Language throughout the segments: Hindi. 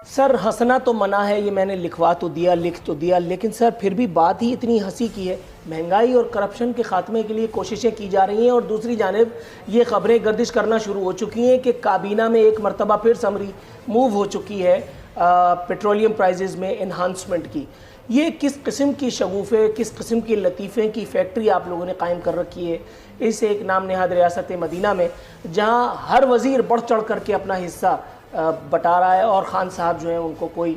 सर हंसना तो मना है, ये मैंने लिखवा तो दिया, लिख तो दिया, लेकिन सर फिर भी बात ही इतनी हंसी की है। महंगाई और करप्शन के खात्मे के लिए कोशिशें की जा रही हैं और दूसरी जानिब ये खबरें गर्दिश करना शुरू हो चुकी हैं कि काबीना में एक मरतबा फिर समरी मूव हो चुकी है पेट्रोलियम प्राइजेज़ में इन्हांसमेंट की। ये किस किस्म की शगुफ़े, किस किस्म की लतीफ़े की फैक्ट्री आप लोगों ने कायम कर रखी है इस एक नाम नहाद रियासत मदीना में, जहाँ हर वज़ीर बढ़ चढ़ करके अपना हिस्सा बता रहा है और खान साहब जो हैं उनको कोई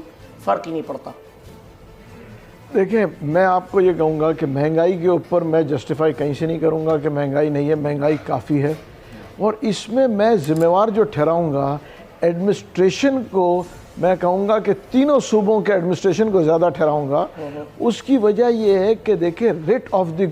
फ़र्क ही नहीं पड़ता। देखिए, मैं आपको ये कहूँगा कि महंगाई के ऊपर मैं जस्टिफाई कहीं से नहीं करूँगा कि महंगाई नहीं है, महंगाई काफ़ी है। और इसमें मैं ज़िम्मेवार जो ठहराऊँगा एडमिनिस्ट्रेशन को, मैं कहूँगा कि तीनों सूबों के एडमिनिस्ट्रेशन को ज़्यादा ठहराऊँगा। उसकी वजह ये है कि देखिए, रेट ऑफ द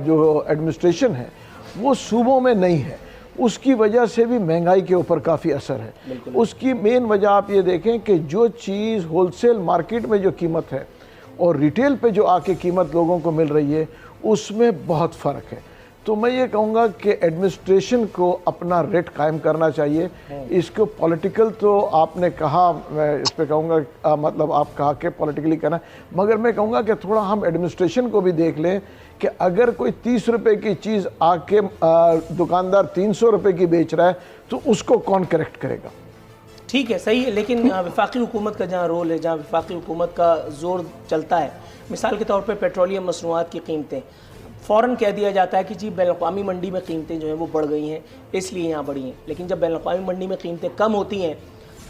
जो एडमिनिस्ट्रेशन है वो सूबों में नहीं है, उसकी वजह से भी महंगाई के ऊपर काफ़ी असर है। उसकी मेन वजह आप ये देखें कि जो चीज़ होलसेल मार्केट में जो कीमत है और रिटेल पे जो आके कीमत लोगों को मिल रही है उसमें बहुत फ़र्क है। तो मैं ये कहूँगा कि एडमिनिस्ट्रेशन को अपना रेट कायम करना चाहिए। इसको पॉलिटिकल तो आपने कहा, मैं इस पर कहूँगा मतलब आप कहा कि पॉलिटिकली करना, मगर मैं कहूँगा कि थोड़ा हम एडमिनिस्ट्रेशन को भी देख लें कि अगर कोई 30 रुपए की चीज़ आके दुकानदार 300 रुपए की बेच रहा है तो उसको कौन करेक्ट करेगा? ठीक है, सही है, लेकिन वफाकी हुकूमत का जहाँ रोल है, जहाँ वफाकी हुकूमत का जोर चलता है, मिसाल के तौर पर पेट्रोलियम मसनूआत की कीमतें फ़ौरन कह दिया जाता है कि जी बैनुल-अक़वामी मंडी में कीमतें जो हैं वो बढ़ गई हैं इसलिए यहाँ बढ़ी हैं, लेकिन जब बैनुल-अक़वामी मंडी में कीमतें कम होती हैं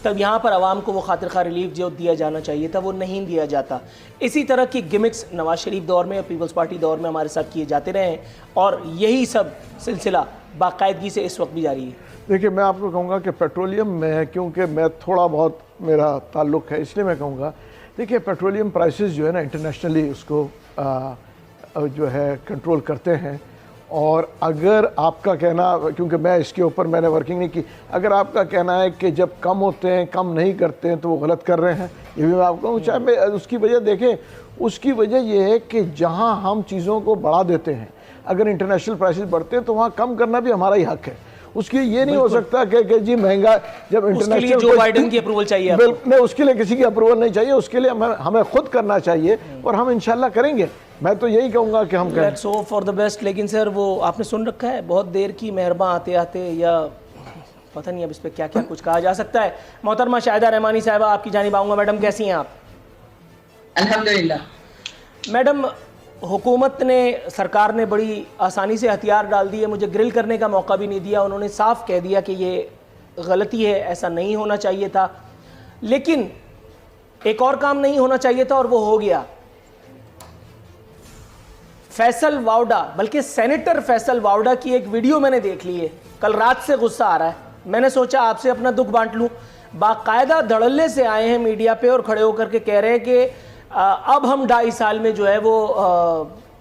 तब यहाँ पर आवाम को वो खातिर खा रिलीफ जो दिया जाना चाहिए था वो नहीं दिया जाता। इसी तरह की गिमिक्स नवाज शरीफ दौर में, पीपल्स पार्टी दौर में हमारे साथ किए जाते रहे हैं और यही सब सिलसिला बाकायदगी से इस वक्त भी जारी है। देखिए, मैं आपको कहूँगा कि पेट्रोलियम में, क्योंकि मैं थोड़ा बहुत मेरा ताल्लुक़ है इसलिए मैं कहूँगा, देखिए पेट्रोलियम प्राइसेस जो है ना इंटरनेशनली उसको जो है कंट्रोल करते हैं। और अगर आपका कहना, क्योंकि मैं इसके ऊपर मैंने वर्किंग नहीं की, अगर आपका कहना है कि जब कम होते हैं कम नहीं करते हैं तो वो गलत कर रहे हैं, ये भी मैं आपको कहूँ। चाहे मैं उसकी वजह देखें, उसकी वजह ये है कि जहाँ हम चीज़ों को बढ़ा देते हैं, अगर इंटरनेशनल प्राइसेस बढ़ते हैं तो वहाँ कम करना भी हमारा ही हक है। उसकी ये नहीं हो सकता कि जी महंगा, जब इंटरनेशनल जो बाइडेन की अप्रूवल चाहिए, नहीं, उसके लिए किसी की अप्रूवल नहीं चाहिए, उसके लिए हमें खुद करना चाहिए और हम इंशाल्लाह करेंगे। मैं तो यही कहूँगा कि हम करें। Let's hope for the best. लेकिन सर वो आपने सुन रखा है बहुत देर की मेहरबान आते आते, या पता नहीं अब इस पर क्या क्या कुछ कहा जा सकता है। मोहतरमा शाहिदा रहमानी साहिबा, आपकी जानिब आऊँगा। मैडम कैसी हैं आप? अल्हम्दुलिल्लाह। मैडम, हुकूमत ने, सरकार ने बड़ी आसानी से हथियार डाल दिए, मुझे ग्रिल करने का मौका भी नहीं दिया। उन्होंने साफ कह दिया कि ये गलती है, ऐसा नहीं होना चाहिए था। लेकिन एक और काम नहीं होना चाहिए था और वो हो गया। फैसल वावडा, बल्कि सेनेटर फैसल वावडा की एक वीडियो मैंने देख ली है, कल रात से गुस्सा आ रहा है। मैंने सोचा आपसे अपना दुख बांट लूँ। बाकायदा धड़ल्ले से आए हैं मीडिया पे और खड़े होकर के कह रहे हैं कि अब हम 2.5 साल में जो है वो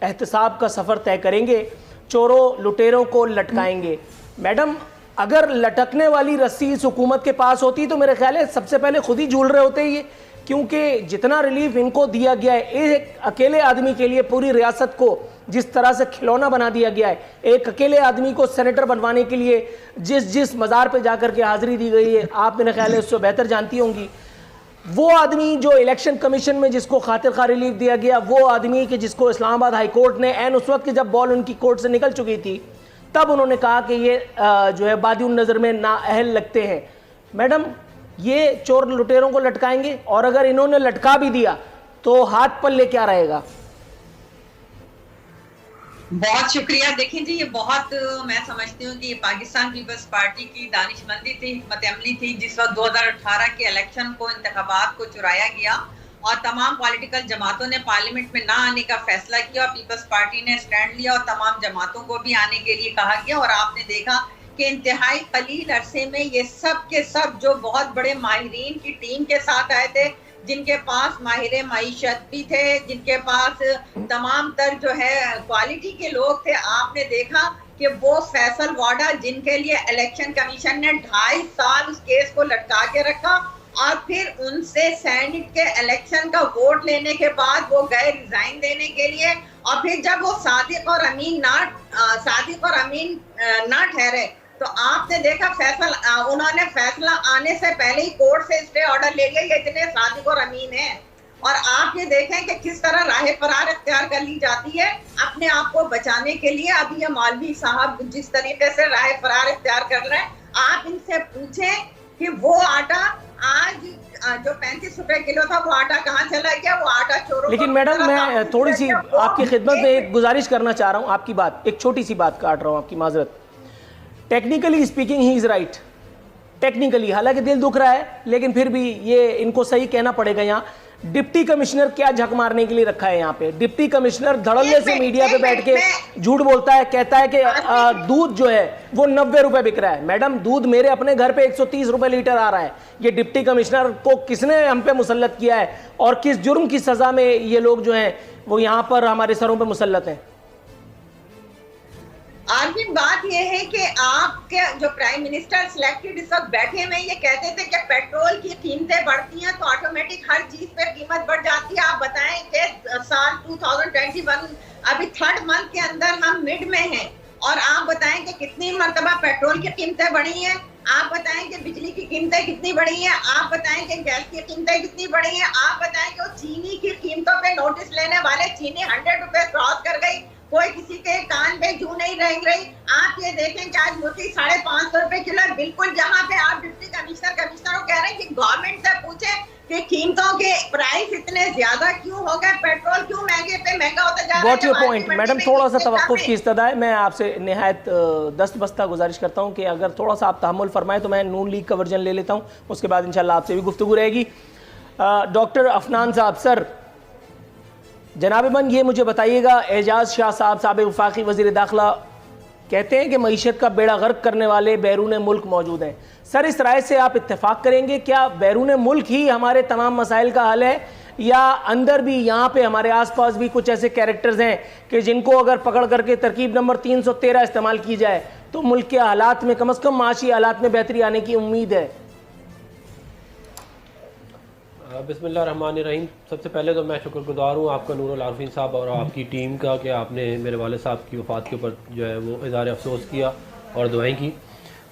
एहतसाब का सफ़र तय करेंगे, चोरों लुटेरों को लटकाएंगे। मैडम, अगर लटकने वाली रस्सी इस हुकूमत के पास होती तो मेरे ख्याल है सबसे पहले खुद ही झूल रहे होते ये, क्योंकि जितना रिलीफ इनको दिया गया है, एक अकेले आदमी के लिए पूरी रियासत को जिस तरह से खिलौना बना दिया गया है, एक अकेले आदमी को सेनेटर बनवाने के लिए जिस मज़ार पे जाकर के हाज़िरी दी गई है, आप मेरे ख्याल है उससे बेहतर जानती होंगी। वो आदमी जो इलेक्शन कमीशन में जिसको खातिर खा रिलीफ दिया गया, वो आदमी कि जिसको इस्लामाबाद हाई कोर्ट ने एन उस वक्त की जब बॉल उनकी कोर्ट से निकल चुकी थी तब उन्होंने कहा कि ये जो है बादिउन नज़र में नाअहल लगते हैं। मैडम, ये चोर लुटेरों को लटकाएंगे और अगर इन्होंने लटका भी दिया तो हाथ पल्ले क्या रहेगा? बहुत शुक्रिया। देखें जी, ये बहुत मैं समझती हूँ कि ये पाकिस्तान पीपल्स पार्टी की दानिशमंदी थी, हिकमत अमली थी, जिस वक्त 2018 के इलेक्शन को, इंतखाबात को चुराया गया और तमाम पॉलिटिकल जमातों ने पार्लियामेंट में ना आने का फैसला किया और पीपल्स पार्टी ने स्टैंड लिया और तमाम जमातों को भी आने के लिए कहा गया। और आपने देखा कि इंतहाई कलील अरसे में ये सब के सब जो बहुत बड़े माहिरीन की टीम के साथ आए थे, जिनके पास माहिर मईशत भी थे, जिनके पास तमाम तर जो है क्वालिटी के लोग थे, आपने देखा कि वो फैसल वाडा, जिनके लिए इलेक्शन कमीशन ने 2.5 साल उस केस को लटका के रखा और फिर उनसे सेनेट के इलेक्शन का वोट लेने के बाद वो गए रिजाइन देने के लिए, और फिर जब वो सादिक और अमीन ना ठहरे तो आपने देखा उन्होंने फैसला आने से पहले ही कोर्ट से स्टे ऑर्डर ले लिया। ये इतने सादिक और अमीन है। और आप ये देखें कि किस तरह राह फरार इख्तियार कर ली जाती है अपने आप को बचाने के लिए। अभी ये मौलवी साहब जिस तरीके से राह फरार इख्तियार कर रहे हैं, आप इनसे पूछें कि वो आटा आज जो 35 रुपए किलो था, वो आटा कहाँ चला गया? वो आटा चोरों। लेकिन मैडम, मैं थोड़ी सी आपकी खिदमत में एक गुजारिश करना चाह रहा हूँ। आपकी बात, एक छोटी सी बात काट रहा हूँ, आपकी माजरत। Technically speaking he is right, technically, हालांकि दिल दुख रहा है, लेकिन फिर भी ये इनको सही कहना पड़ेगा। यहाँ डिप्टी कमिश्नर क्या झक मारने के लिए रखा है यहाँ पे? डिप्टी कमिश्नर धड़ल्ले से मीडिया पे बैठ के झूठ बोलता है, कहता है कि दूध जो है वो 90 रुपए बिक रहा है। मैडम, दूध मेरे अपने घर पे 130 रुपए लीटर आ रहा है। ये डिप्टी कमिश्नर को किसने हम पे मुसल्लत किया है और किस जुर्म की सजा में ये लोग जो हैं वो यहाँ पर हमारे सरों पे मुसल्लत हैं? आज भी बात यह है कि आपके जो प्राइम मिनिस्टर सिलेक्टेड इस वक्त बैठे हुए, ये कहते थे कि पेट्रोल की कीमतें बढ़ती हैं तो ऑटोमेटिक हर चीज पे कीमत बढ़ जाती है। आप बताएं कि साल 2021 अभी 3rd मंथ के अंदर हम मिड में हैं, और आप बताएं कि कितनी मरतबा पेट्रोल की कीमतें बढ़ी हैं। आप बताएं कि बिजली की कीमतें कितनी बढ़ी हैं। आप बताएं कि गैस की कीमतें कितनी बढ़ी हैं। आप बताएं कि चीनी की कीमतों पे नोटिस लेने वाले चीनी 100 रुपए क्रॉस कर गई, कोई किसी के कान पे जू नहीं रह गई। आप ये देखें कि आज मुर्गी 550 रुपए किलो है। बिल्कुल जहाँ पे आप डिप्टी कमिश्नर को कह रहे हैं कि गवर्नमेंट से पूछें कि कीमतों के प्राइस इतने ज्यादा क्यों हो गए, पेट्रोल क्यों महंगा होता जा रहा है। गॉट योर पॉइंट मैडम, थोड़ा सा तवक्कुफ की इस्तदा है। मैं आपसे निहायत दस्तबस्ता गुजारिश करता हूँ कि अगर थोड़ा सा आप तहम्मुल फरमाएं तो मैं नून लीग का वर्जन ले लेता हूँ, उसके बाद इंशाल्लाह आपसे भी गुफ्तगू रहेगी। डॉक्टर अफनान साहब, सर जनाब-ए-मन, ये मुझे बताइएगा, एजाज शाह साहब साबिक़ वफाकी वज़ीर दाखिला कहते हैं कि मईशत का बेड़ा गर्क करने वाले बैरून मुल्क मौजूद हैं। सर, इस राय से आप इत्तेफाक करेंगे? क्या बैरून मुल्क ही हमारे तमाम मसाइल का हल है, या अंदर भी यहाँ पे हमारे आसपास भी कुछ ऐसे कैरेक्टर्स हैं कि जिनको अगर पकड़ करके तरकीब नंबर 313 इस्तेमाल की जाए तो मुल्क के हालात में, कम अज़ कम माशी हालात में बेहतरी आने की उम्मीद है? बिस्मिल्लाहिर्रहमानिर्रहीम। सबसे पहले तो मैं शुक्रगुजार हूँ आपका, नूरुल आरफीन साहब और आपकी टीम का, कि आपने मेरे वाले साहब की वफ़ात के ऊपर जो है वो इज़हार अफसोस किया और दुआएं की।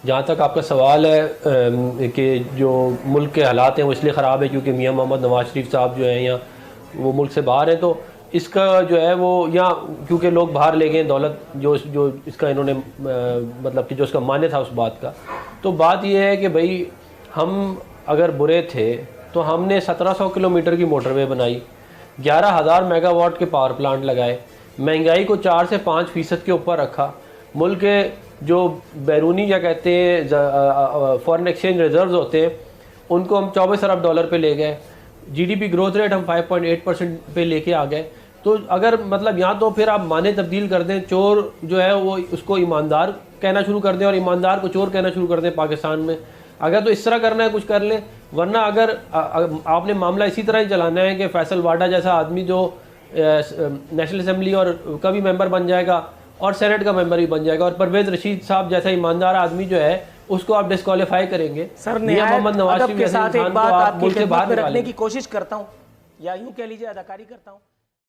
जहाँ तक आपका सवाल है कि जो मुल्क के हालात हैं वो इसलिए ख़राब है क्योंकि मियाँ मोहम्मद नवाज शरीफ साहब जो हैं या वो मुल्क से बाहर हैं, तो इसका जो है वो या क्योंकि लोग बाहर ले गए दौलत, जो इसका इन्होंने मतलब कि जो उसका मान्य था उस बात का। तो बात यह है कि भाई हम अगर बुरे थे तो हमने 1700 किलोमीटर की मोटरवे बनाई, 11,000 मेगावाट के पावर प्लांट लगाए, महंगाई को 4 से 5% के ऊपर रखा, मुल्क के जो बैरूनी क्या कहते हैं फॉरेन एक्सचेंज रिजर्व्स होते हैं उनको हम 24 अरब डॉलर पे ले गए, जीडीपी ग्रोथ रेट हम 5.8% पे लेके आ गए। तो अगर मतलब यहाँ तो फिर आप माने तब्दील कर दें, चोर जो है वो उसको ईमानदार कहना शुरू कर दें और ईमानदार को चोर कहना शुरू कर दें पाकिस्तान में, अगर तो इस तरह करना है कुछ कर लें। वरना अगर आपने मामला इसी तरह ही चलाना है कि फैसल वाडा जैसा आदमी जो नेशनल असेंबली और का भी मेंबर बन जाएगा और सेनेट का मेंबर भी बन जाएगा, और परवेज रशीद साहब जैसा ईमानदार आदमी जो है उसको आप डिस्क्वालीफाई करेंगे। सर, मोहम्मद नवाज शरीफ के साथ एक बात आपकी खिदमत में रखने की कोशिश करता हूँ, या यूँ कह लीजिए अदाकारी करता हूँ।